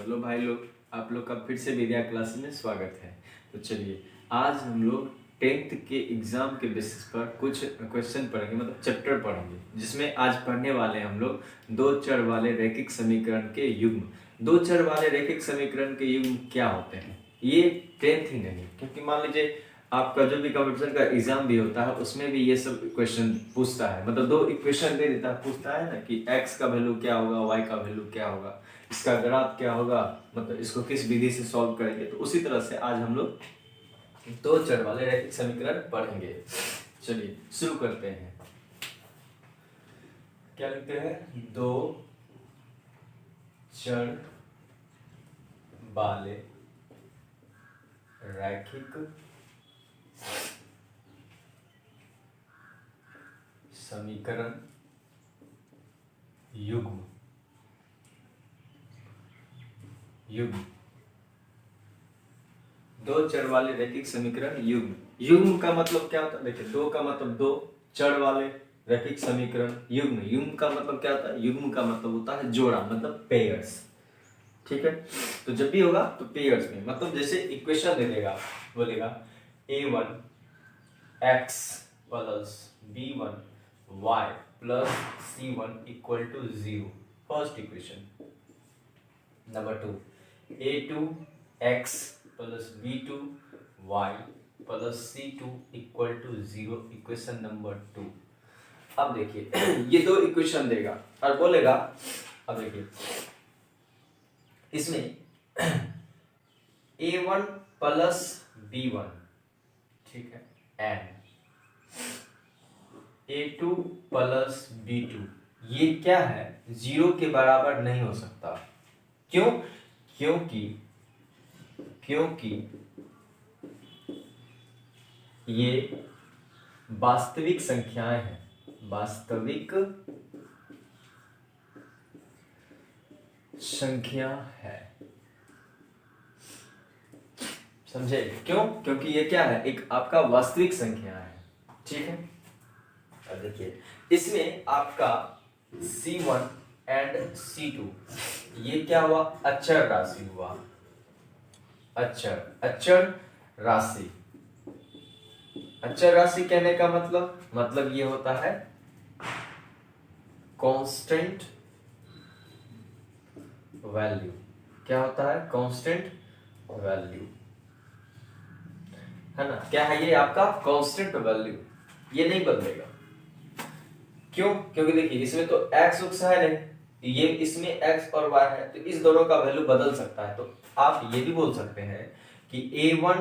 Hello भाई लोग, आप लोग का फिर से विद्या क्लास में स्वागत है। तो चलिए आज हम लोग 10th के एग्जाम के बेसिस पर कुछ क्वेश्चन पढ़ेंगे, मतलब चैप्टर पढ़ेंगे, जिसमें आज पढ़ने वाले हैं हम लोग दो चर वाले रैखिक समीकरण के युग्म। दो चर वाले रैखिक समीकरण के युग्म क्या होते हैं ये 10th ही नहीं, क्योंकि मान लीजिए आपका जो भी कंप्यूटर का एग्जाम भी होता है उसमें भी ये सब क्वेश्चन पूछता है, मतलब दो इक्वेशन दे देता है, पूछता है ना कि x का वैल्यू क्या होगा, y का वैल्यू क्या होगा, इसका ग्राफ क्या होगा, मतलब इसको किस विधि से सॉल्व करेंगे। तो उसी तरह से आज हम लोग दो चर वाले रैखिक समीकरण पढ़ेंगे। चलिए शुरू करते हैं। क्या लिखते हैं? दो चर वाले रैखिक समीकरण युग्म दो चर वाले रैखिक समीकरण युग्म का मतलब क्या होता है? देखिए, दो का मतलब दो, चर वाले रैखिक समीकरण युग्म का मतलब क्या होता है? युग्म का मतलब होता है जोड़ा, मतलब पेयर्स। ठीक है, तो जब भी होगा तो पेयर्स में, मतलब जैसे इक्वेशन दे देगा, बोलेगा a1 x plus b1 y plus c1 equal to 0, first equation. Number 2, a2 x plus b2 y plus c2 equal to 0, equation number 2। अब देखिए ये दो इक्वेशन देगा और बोलेगा, अब देखिए इसमें a1 प्लस b1, ठीक है, एंड a2 प्लस b2, ये क्या है? 0 के बराबर नहीं हो सकता। क्यों? क्योंकि ये वास्तविक संख्याएं हैं, वास्तविक संख्या है। समझे? क्यों? क्योंकि ये क्या है? एक आपका वास्तविक संख्या है। ठीक है, अब देखिए इसमें आपका C1 एंड C2 ये क्या हुआ? अचर राशि हुआ। अचर राशि। अचर राशि कहने का मतलब ये होता है कांस्टेंट वैल्यू। क्या होता है? कांस्टेंट वैल्यू, है ना? क्या है ये? आपका कांस्टेंट वैल्यू, ये नहीं बदलेगा। क्यों? क्योंकि देखिए इसमें तो x उक्स है नहीं, ये इसमें x और y है, तो इस दोनों का वैल्यू बदल सकता है। तो आप ये भी बोल सकते हैं कि a1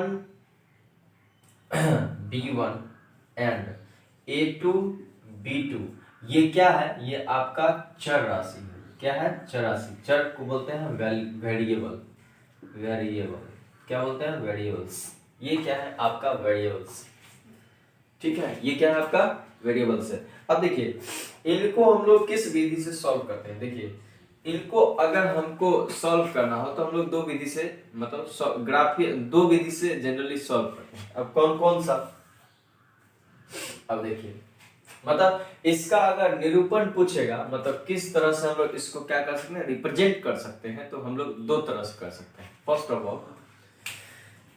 b1 and a2 b2 ये क्या है? ये आपका चर राशि है। क्या है? चर राशि। चर को बोलते हैं वेरिएबल। क्या बोलते हैं? वेरिएबल्स। ये क्या है? आपका वेरिएबल्स। ठीक है, ये क्या है? आपका वेरिएबल्स है। अब देखिए इनको हम लोग किस विधि से सॉल्व करते हैं। देखिए इनको अगर हमको सॉल्व करना हो तो हम लोग दो विधि से, मतलब ग्राफीय दो विधि से जनरली सॉल्व करते हैं। अब कौन कौन सा? अब देखिए, मतलब इसका अगर निरूपण पूछेगा, मतलब किस तरह से हम लोग इसको क्या कर सकते हैं, रिप्रेजेंट कर सकते हैं, तो हम लोग दो तरह से कर सकते हैं। फर्स्ट ऑफ ऑल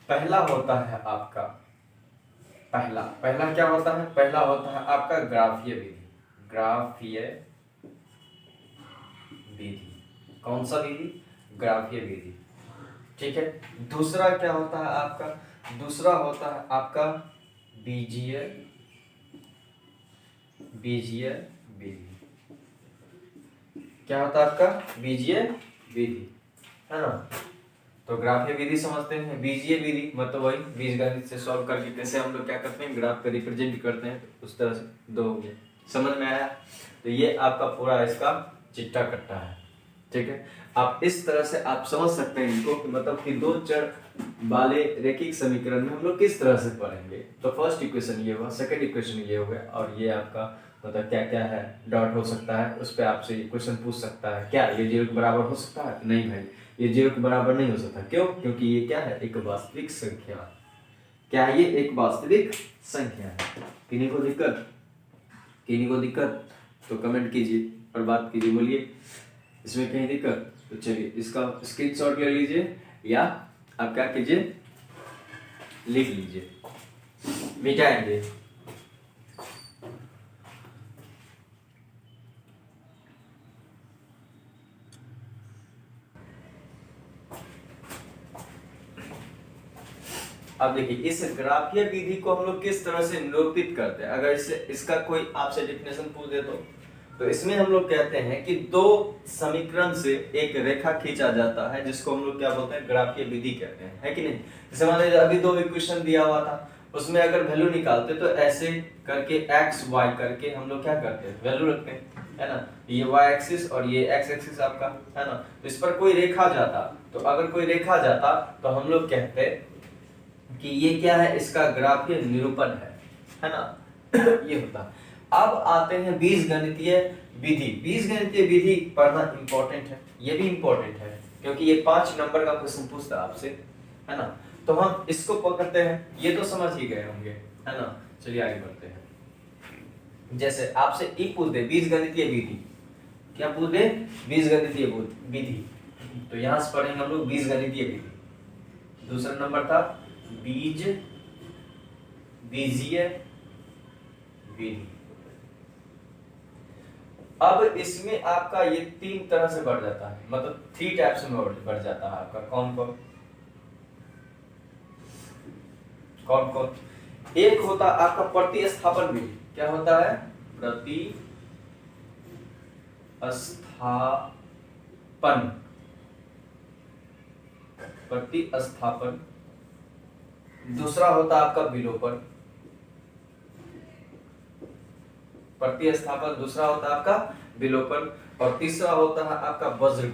पहला होता है आपका, पहला क्या होता है? पहला होता है आपका ग्राफीय विधि। कौन सा विधि? ग्राफीय विधि। ठीक है, दूसरा क्या होता है आपका? दूसरा होता है आपका बीजीय विधि। क्या होता है आपका? बीजीय विधि, है ना? तो ग्राफीय विधि समझते हैं, बीजीय विधि मतलब वही बीजगणित से सॉल्व करके कैसे हम लोग क्या करते हैं, ग्राफ को रिप्रेजेंट करते हैं, तो उस तरह से दो हो गए। समझ में आया? तो ये आपका पूरा इसका चिट्टा कट्टा है। ठीक है, आप इस तरह से आप समझ सकते हैं इनको कि मतलब कि दो चर वाले रैखिक समीकरण में हम लोग किस तरह से पढ़ेंगे। तो फर्स्ट इक्वेशन ये हुआ, सेकंड इक्वेशन ये हो गया, और ये आपका मतलब क्या क्या है, डॉट हो सकता है, उस पर आपसे क्वेश्चन पूछ सकता है, क्या ये 0 के बराबर हो सकता है? नहीं भाई, ये 0 के बराबर नहीं हो सकता। क्यों? क्योंकि ये क्या है? एक वास्तविक संख्या। क्या है? ये एक वास्तविक संख्या है। किन्हीं को दिक्कत तो कमेंट कीजिए और बात कीजिए, बोलिए इसमें कहीं दिक्कत तो चलिए इसका स्क्रीनशॉट ले लीजिए या आप क्या कीजिए, लिख लीजिए, मिटाएंगे। अब देखिए इस ग्राफीय विधि को हम लोग किस तरह से निरूपित करते हैं। अगर इसका कोई आपसे डेफिनेशन पूछ दे तो इसमें हम लोग कहते हैं कि दो समीकरण से एक रेखा खींचा जाता है, जिसको हम लोग क्या बोलते हैं, ग्राफीय विधि कहते हैं, है कि नहीं। जैसे मान लीजिए अभी दो इक्वेशन दिया हुआ था, उसमें अगर वैल्यू निकालते तो ऐसे करके एक्स वाई करके हम लोग क्या करते हैं, वैल्यू रखते हैं, है ना। ये वाई एक्सिस और ये एक्स एक्सिस आपका, है ना। तो इस पर कोई रेखा जाता, तो अगर कोई रेखा जाता तो हम लोग कहते कि ये क्या है, इसका ग्राफीय निरूपण है ना। ये होता। अब आते हैं बीजगणितीय विधि। बीजगणितीय विधि पढ़ना इंपॉर्टेंट है, ये भी इंपॉर्टेंट है क्योंकि ये 5 नंबर का क्वेश्चन पूछता है आपसे, है ना। तो हम इसको पकड़ते हैं, ये तो समझ ही गए होंगे, है ना। चलिए आगे बढ़ते हैं। जैसे आपसे ई पूछ दे बीजगणितीय विधि, क्या पूछ दे, बीजगणितीय विधि, तो यहां से पढ़ेंगे हम लोग बीजगणितीय विधि। दूसरा नंबर था बीजीय विधि। अब इसमें आपका ये 3 तरह से बढ़ जाता है, मतलब 3 टाइप्स में बढ़ जाता है आपका। कौन कौन, एक होता आपका प्रतिस्थापन विधि। क्या होता है, प्रतिस्थापन। दूसरा होता आपका विलोपन, प्रतिस्थापन दूसरा होता है आपका विलोपन, और तीसरा होता है आपका वज्र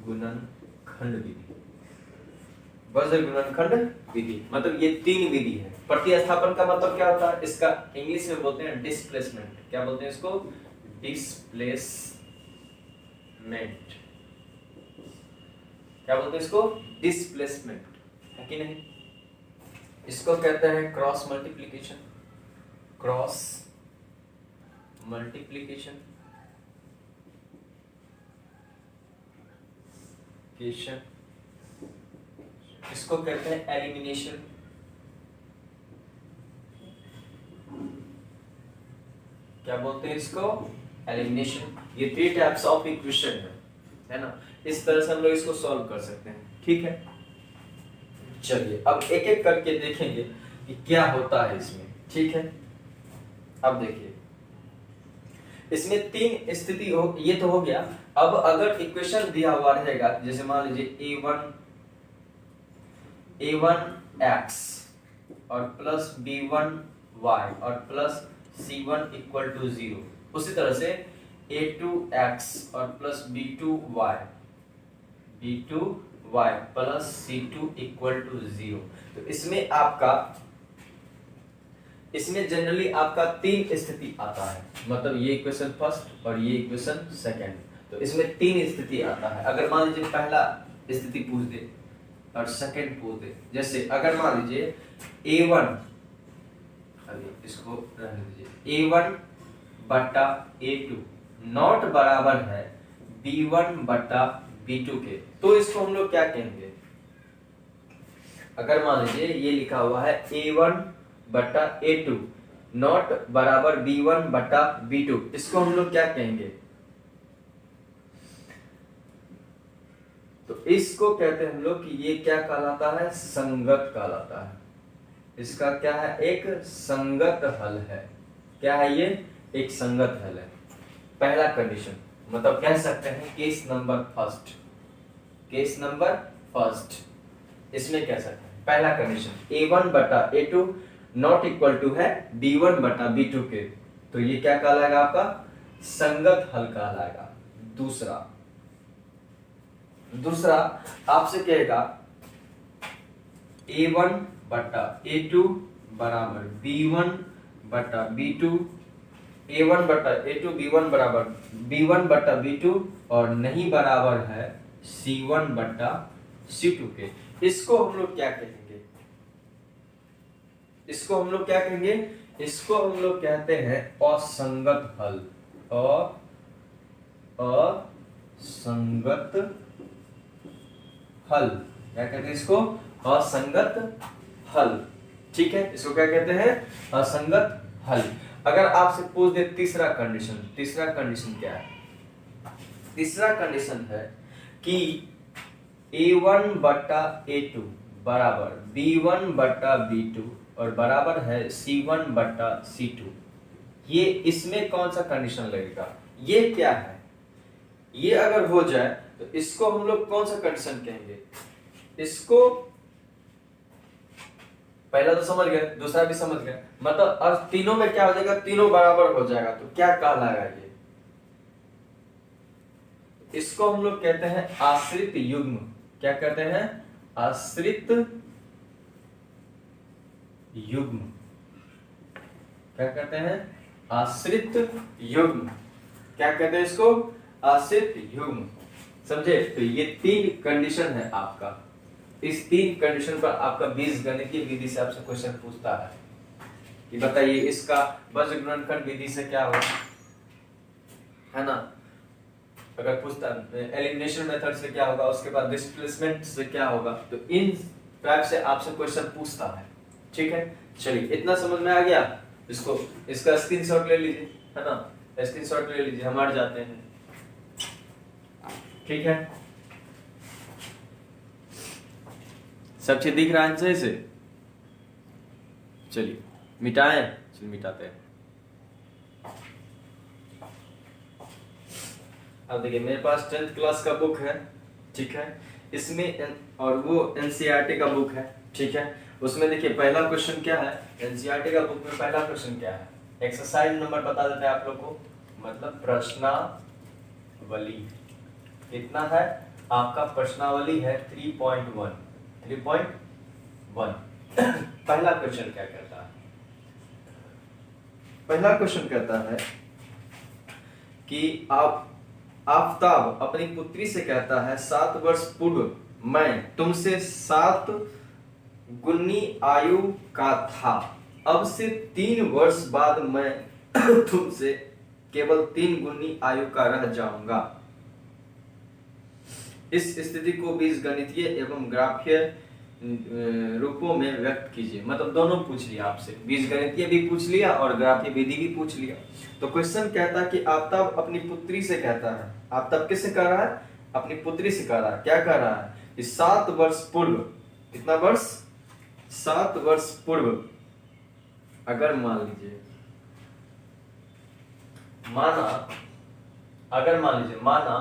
गुणनखंड विधि। मतलब ये 3 विधि है। प्रतिस्थापन का मतलब क्या होता है, इसका इंग्लिश में बोलते हैं डिस्प्लेसमेंट। क्या बोलते हैं इसको, डिस्प्लेसमेंट। क्या बोलते हैं इसको, डिस्प्लेसमेंट, है कि नहीं। इसको कहते हैं क्रॉस मल्टीप्लिकेशन। इसको कहते हैं एलिमिनेशन। क्या बोलते हैं इसको, एलिमिनेशन। ये 3 टाइप्स ऑफ इक्वेशन है ना। इस तरह से हम लोग इसको सॉल्व कर सकते हैं, ठीक है। चलिए अब एक एक करके देखेंगे कि क्या होता है इसमें, ठीक है। अब देखिए इसमें 3 स्थिति हो, ये तो हो गया। अब अगर इक्वेशन दिया हुआ रहेगा, जैसे मान लीजिए a1x और प्लस b1y और प्लस c1 इक्वल टू 0, उसी तरह से a2x और plus b2y plus c2 equal to 0। तो इसमें जनरली आपका 3 स्थिति आता है, मतलब ये इक्वेशन फर्स्ट और ये इक्वेशन सेकंड। तो इसमें 3 स्थिति आता है। अगर मान लीजिए पहला स्थिति पूछ दे और सेकंड पूछ दे, जैसे अगर मान लीजिए a1, इसको रहने दीजिए, a1 बटा a2 नॉट बराबर है b1 बटा b2 के, तो इसको हम लोग क्या कहेंगे। अगर मान लीजिए ये लिखा हुआ है a1 बटा a2 नॉट बराबर b1 बटा b2, इसको हम लोग क्या कहेंगे, तो इसको कहते हैं हम लोग कि ये क्या कहलाता है, संगत कहलाता है। इसका क्या है, एक संगत हल है। क्या है ये, एक संगत हल है। पहला कंडीशन, मतलब कह सकते हैं केस नंबर फर्स्ट, इसमें कह सकते हैं पहला कंडीशन a1 बटा a2 नॉट इक्वल टू है b1 बटा b2 के, तो ये क्या कहलाएगा, आपका संगत हल कहलाएगा। दूसरा आपसे कहेगा a1 बटा a2 बराबर b1 बटा b2, a1 बटा a2 b1 बराबर b1 बटा b2 और नहीं बराबर है c1 बटा c2 के। इसको हम लोग क्या कहेंगे, इसको हम लोग कहते हैं असंगत हल। असंगत हल, क्या कहते हैं इसको? असंगत हल। ठीक है, इसको क्या कहते हैं? असंगत हल। अगर आपसे पूछ दे तीसरा कंडीशन, तीसरा कंडीशन क्या है? तीसरा कंडीशन है कि a1 बटा a2 बराबर b1 बटा b2 और बराबर है c1 बटा c2। ये इसमें कौन सा कंडीशन लगेगा? ये क्या है? ये अगर हो जाए तो इसको हम लोग कौन सा कंडीशन कहेंगे? इसको पहला तो समझ गए, दूसरा भी समझ गए, मतलब और तीनों में क्या हो जाएगा? तीनों बराबर हो जाएगा तो क्या कहलाएगा ये? इसको हम लोग कहते हैं आश्रित युग्म। क्या कहते हैं? आश्रित युग्म। क्या कहते हैं? आश्रित युग्म। क्या कहते हैं इसको? आश्रित युग्म। समझे? तो ये तीन कंडीशन है आपका। इस तीन कंडीशन पर आपका बीजगणितीय विधि से आपसे क्वेश्चन पूछता है कि बताइए इसका वज्र गुणनखंड विधि से क्या होगा, है ना? अगर पूछता एलिमिनेशन मेथड से क्या होगा, उसके बाद डिस्प्लेसमेंट से क्या होगा, तो इन टाइप से आपसे क्वेश्चन पूछता है। ठीक है, चलिए इतना समझ में आ गया। इसको इसका स्क्रीनशॉट ले लीजिए, है ना? स्क्रीनशॉट ले लीजिए, हम हट जाते हैं। ठीक है, सब चीज दिख रहा है सही से? चलिए मिटाएं, चलिए मिटाते हैं। अब देखिए मेरे पास 10th क्लास का बुक है, ठीक है, इसमें और वो एनसीईआरटी का बुक है, ठीक है। उसमें देखिए पहला क्वेश्चन क्या है, एनसीईआरटी का बुक में पहला क्वेश्चन क्या है, एक्सरसाइज नंबर बता देते हैं आप लोग को, मतलब प्रश्नावली कितना है आपका? प्रश्नावली है 3.1। पहला क्वेश्चन क्या कहता है? पहला क्वेश्चन कहता है कि आफताब अपनी पुत्री से कहता है 7 वर्ष पूर्व मैं तुमसे 7 गुनी आयु का था, अब से 3 वर्ष बाद मैं तुमसे केवल 3 गुनी आयु का रह जाऊंगा। इस स्थिति को बीजगणितीय एवं ग्राफीय रूपों में व्यक्त कीजिए। मतलब दोनों पूछ लिया आपसे, बीजगणितीय भी पूछ लिया और ग्राफीय विधि भी पूछ लिया। तो क्वेश्चन कहता है कि आफताब अपनी पुत्री से कहता है, आफताब किससे कह रहा है? अपनी पुत्री से कह रहा है। क्या कह रहा है कि 7 वर्ष पूर्व, कितना वर्ष? 7 वर्ष पूर्व, अगर मान लीजिए माना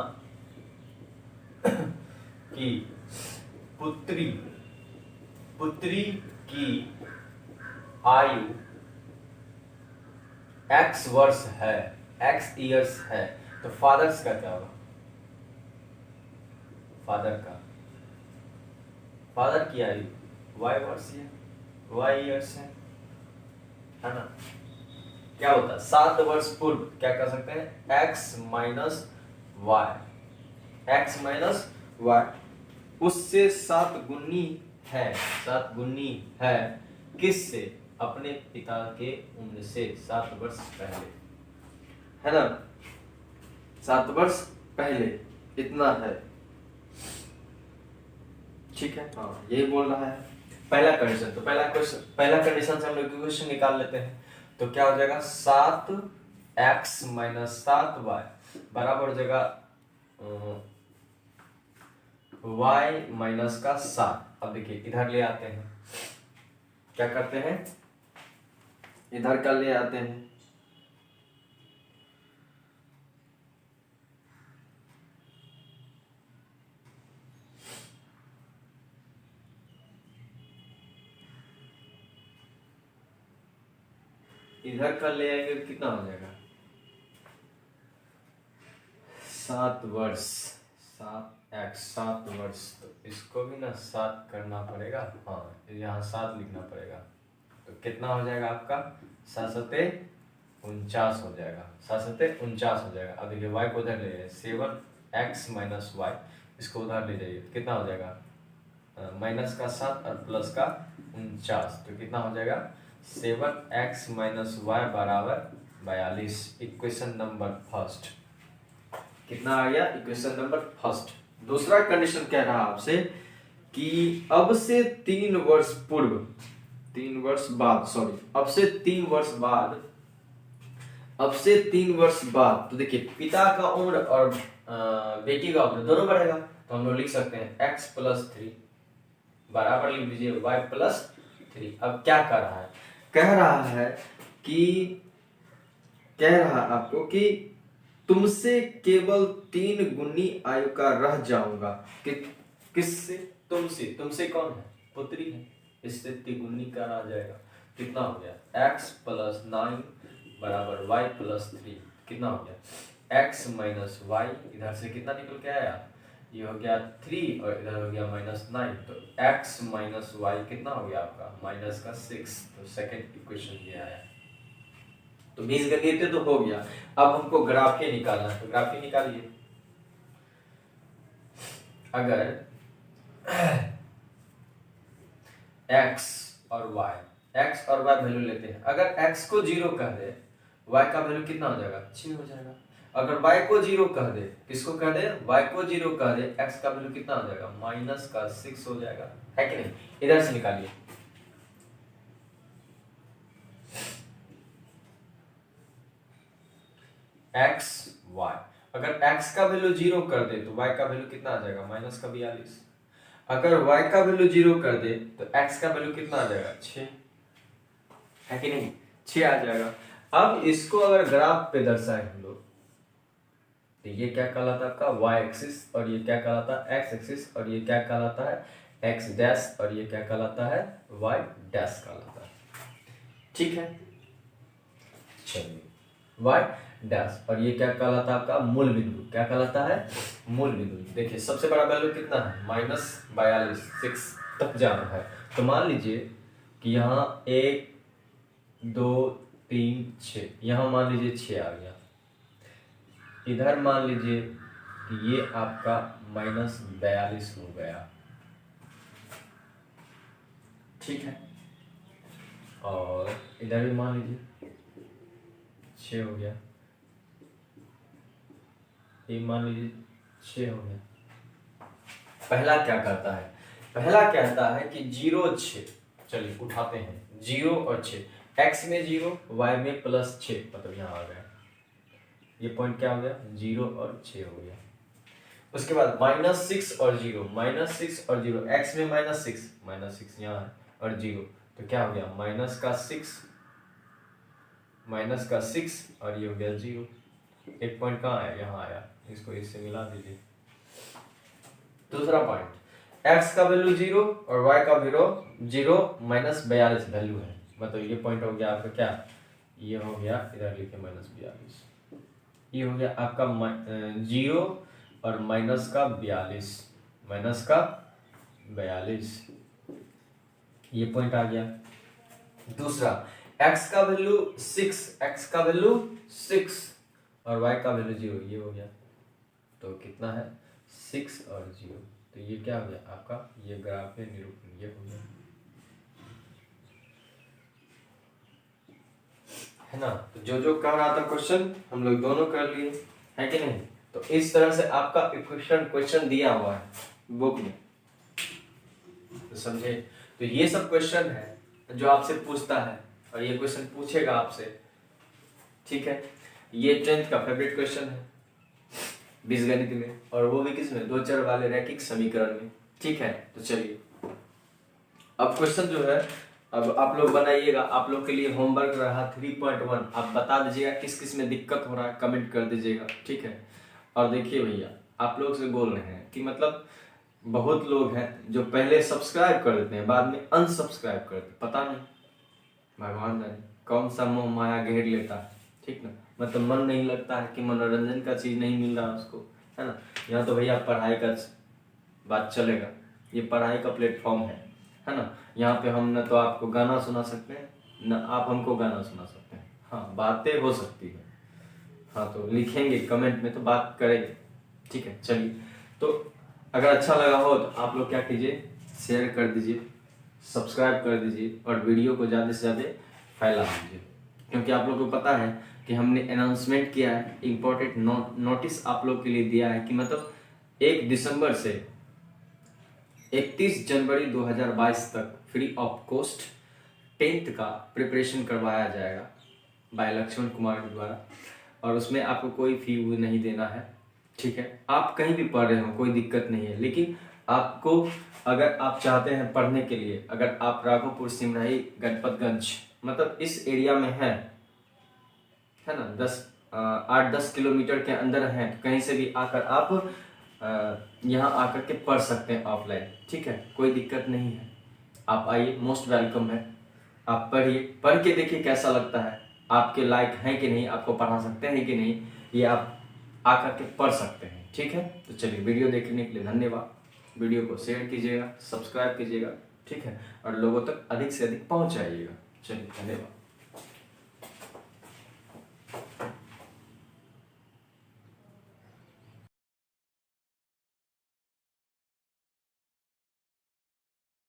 कि पुत्री की आयु x वर्ष है, x ईयर्स है, तो फादर्स का क्या होगा? फादर की आयु y वर्ष है, y ईयर्स है ना? क्या होता है? 7 वर्ष पूर्व क्या कर सकते हैं? x माइनस y, उससे 7 गुनी है, 7 गुनी है किससे? अपने पिता के उम्र से 7 वर्ष पहले, है ना? 7 वर्ष पहले इतना है, ठीक है। हाँ यही बोल रहा है पहला कंडीशन। तो पहला कंडीशन से हम लोग क्वेश्चन निकाल लेते हैं। तो क्या हो जाएगा? 7x माइनस 7y बराबर हो जाएगा y माइनस का 7। अब देखिए इधर ले आते हैं, क्या करते हैं? इधर का ले आते हैं, इधर का ले आएंगे कितना हो जाएगा? 7 वर्ष, 7 वर्ष, तो इसको भी ना 7 करना पड़ेगा, हाँ यहाँ 7 लिखना पड़ेगा। तो कितना हो जाएगा आपका? 7 सत्ते 49 हो जाएगा, 7 सत्ते 49 हो जाएगा। अब देखिए y को उधर ले जाइए, 7x माइनस वाई, इसको उधर ले जाइए, कितना हो जाएगा? माइनस का 7 और प्लस का 49, तो कितना हो जाएगा? 7x माइनस वाई बराबर 42। इक्वेशन नंबर फर्स्ट कितना आ गया? Equation number first. दूसरा कंडीशन कह रहा आपसे कि अब से 3 वर्ष पूर्व, 3 वर्ष बाद, सॉरी अब से 3 वर्ष बाद, अब से 3 वर्ष बाद, तो देखिए पिता का उम्र और बेटी का उम्र दोनों बढ़ेगा, तो हम लोग लिख सकते हैं x प्लस 3 बराबर लिख दीजिए y प्लस 3। अब क्या कर रहा है? कह रहा है कि, कह रहा आपको कि तुमसे केवल 3 गुनी आयु का रह जाऊंगा। कि किससे? तुमसे। तुमसे कौन है? पुत्री है, इससे 3 गुनी का रह जाएगा। कितना हो गया? x प्लस 9 बराबर y प्लस 3। कितना हो गया? x माइनस वाई, इधर से कितना निकल के आया? ये हो गया 3 और इधर हो गया माइनस 9, तो x माइनस वाई कितना हो गया आपका? माइनस का 6। तो सेकंड इक्वेशन ये आया। तो बीजगणित तो हो गया, अब हमको ग्राफी निकालना है, तो ग्राफी निकालिए। अगर x और y वैल्यू लेते हैं, अगर x को 0 कह दे, y का वैल्यू कितना हो जाएगा? 6 हो जाएगा। अगर y को 0 कह दे, किसको कह दे? y को 0 कह दे, x का वैल्यू कितना हो जाएगा? माइनस का 6 हो जाएगा, है कि नहीं? इधर से निकालिए। x y, अगर x का वैल्यू 0 कर दे तो y का वैल्यू कितना आ जाएगा? माइनस का 42। अगर y का वैल्यू 0 कर दे तो x का वैल्यू कितना आ जाएगा? 6, है कि नहीं? 6 आ जाएगा। अब इसको अगर ग्राफ पे दर्शाए हम लोग, तो ये क्या कहलाता है आपका? y एक्सिस, और ये क्या कहलाता है? x एक्सिस, और ये क्या कहलाता है? x डैश, और ये क्या कहलाता है? y डैश कहलाता है। ठीक है, चलिए y डैश, और ये क्या कहलाता है आपका? मूल बिंदु। क्या कहलाता है? मूल बिंदु। देखिए सबसे बड़ा वैल्यू कितना है? माइनस 42, 6 तक जाना है। तो मान लीजिए कि यहाँ 1 2 3 6, यहाँ मान लीजिए 6 आ गया। इधर मान लीजिए कि ये आपका माइनस 42 हो गया, ठीक है। और इधर भी मान लीजिए 6 हो गया, ये मान लीजिए 6 हो गया। पहला क्या कहता है? पहला कहता है कि 0 6, चलिए उठाते हैं, 0 और 6, x में 0, y में प्लस 6, मतलब यहाँ आ गया। ये पॉइंट क्या हो गया? 0 और 6 हो गया। उसके बाद माइनस 6 और 0, माइनस 6 और 0, x में माइनस 6 यहाँ है, और 0, तो क्या हो गया? माइनस का 6, माइनस का 6, और ये हो गया 0। एक पॉइंट कहाँ आया? यहाँ आया, इसको इससे मिला दीजिए। दूसरा पॉइंट, x का वैल्यू 0 और y का वैल्यू 0 माइनस 42 वैल्यू है, मतलब ये पॉइंट हो गया आपका क्या? ये हो गया, इधर लिखे माइनस 42, ये हो गया आपका 0 और माइनस का 42, माइनस का 42, ये पॉइंट आ गया। दूसरा, x का वैल्यू 6, x का वैल्यू 6 और y का वैल्यू 0, ये हो गया। तो कितना है? 6 और 0, तो ये क्या हो गया आपका? ये ग्राफ में निरूपण, ये हो गया, है ना। तो जो जो कह रहा था क्वेश्चन हम लोग दोनों कर लिए, है कि नहीं। तो इस तरह से आपका इक्वेशन क्वेश्चन दिया हुआ है बुक में, तो समझे। तो ये सब क्वेश्चन है जो आपसे पूछता है, और ये क्वेश्चन पूछेगा आपसे, ठीक है। ये 10th का फेवरेट क्वेश्चन है बीजगणित में, और वो भी किसमें? 2 चर वाले रैखिक समीकरण में, ठीक है। तो चलिए अब क्वेश्चन जो है, अब आप लोग बनाइएगा, आप लोग के लिए होमवर्क रहा 3.1, आप बता दीजिएगा किस किस में दिक्कत हो रहा है, कमेंट कर दीजिएगा, ठीक है। और देखिए भैया, आप लोग से बोल रहे हैं कि मतलब बहुत लोग हैं जो पहले सब्सक्राइब कर देते हैं, बाद में अनसब्सक्राइब कर देते हैं, पता नहीं, भगवान जाने कौन सा मोह माया घेर लेता है, ठीक ना। मतलब मन नहीं लगता है कि मनोरंजन का चीज़ नहीं मिल रहा उसको, है ना। यहाँ तो भैया पढ़ाई का बात चलेगा, ये पढ़ाई का प्लेटफॉर्म है ना। यहाँ पे हम न तो आपको गाना सुना सकते हैं, न आप हमको गाना सुना सकते हैं, हाँ बातें हो सकती है, हाँ तो लिखेंगे कमेंट में तो बात करेंगे, ठीक है। चलिए, तो अगर अच्छा लगा हो तो आप लोग क्या कीजिए, शेयर कर दीजिए, सब्सक्राइब कर दीजिए, और वीडियो को ज़्यादा से ज़्यादा फैला दीजिए, क्योंकि आप लोगों को पता है कि हमने अनाउंसमेंट किया है, इम्पोर्टेंट नोटिस आप लोग के लिए दिया है कि मतलब 1 दिसंबर से 31 जनवरी 2022 तक फ्री ऑफ कॉस्ट 10th का प्रिपरेशन करवाया जाएगा बाय लक्ष्मण कुमार के द्वारा, और उसमें आपको कोई फी नहीं देना है, ठीक है। आप कहीं भी पढ़ रहे हो कोई दिक्कत नहीं है, लेकिन आपको अगर आप चाहते हैं पढ़ने के लिए, अगर आप राघोपुर, सिमराही, गणपतगंज मतलब इस एरिया में है ना, 8-10 किलोमीटर के अंदर हैं, तो कहीं से भी आकर आप यहाँ आकर के पढ़ सकते हैं ऑफलाइन, ठीक है, कोई दिक्कत नहीं है। आप आइए, मोस्ट वेलकम है। आप पढ़िए, पढ़ के देखिए कैसा लगता है, आपके लायक हैं कि नहीं, आपको पढ़ा सकते हैं कि नहीं, ये आप आकर के पढ़ सकते हैं, ठीक है। तो चलिए, वीडियो देखने के लिए धन्यवाद। वीडियो को शेयर कीजिएगा, सब्सक्राइब कीजिएगा, ठीक है, और लोगों तक अधिक से अधिक पहुंचाइएगा। चलिए, धन्यवाद।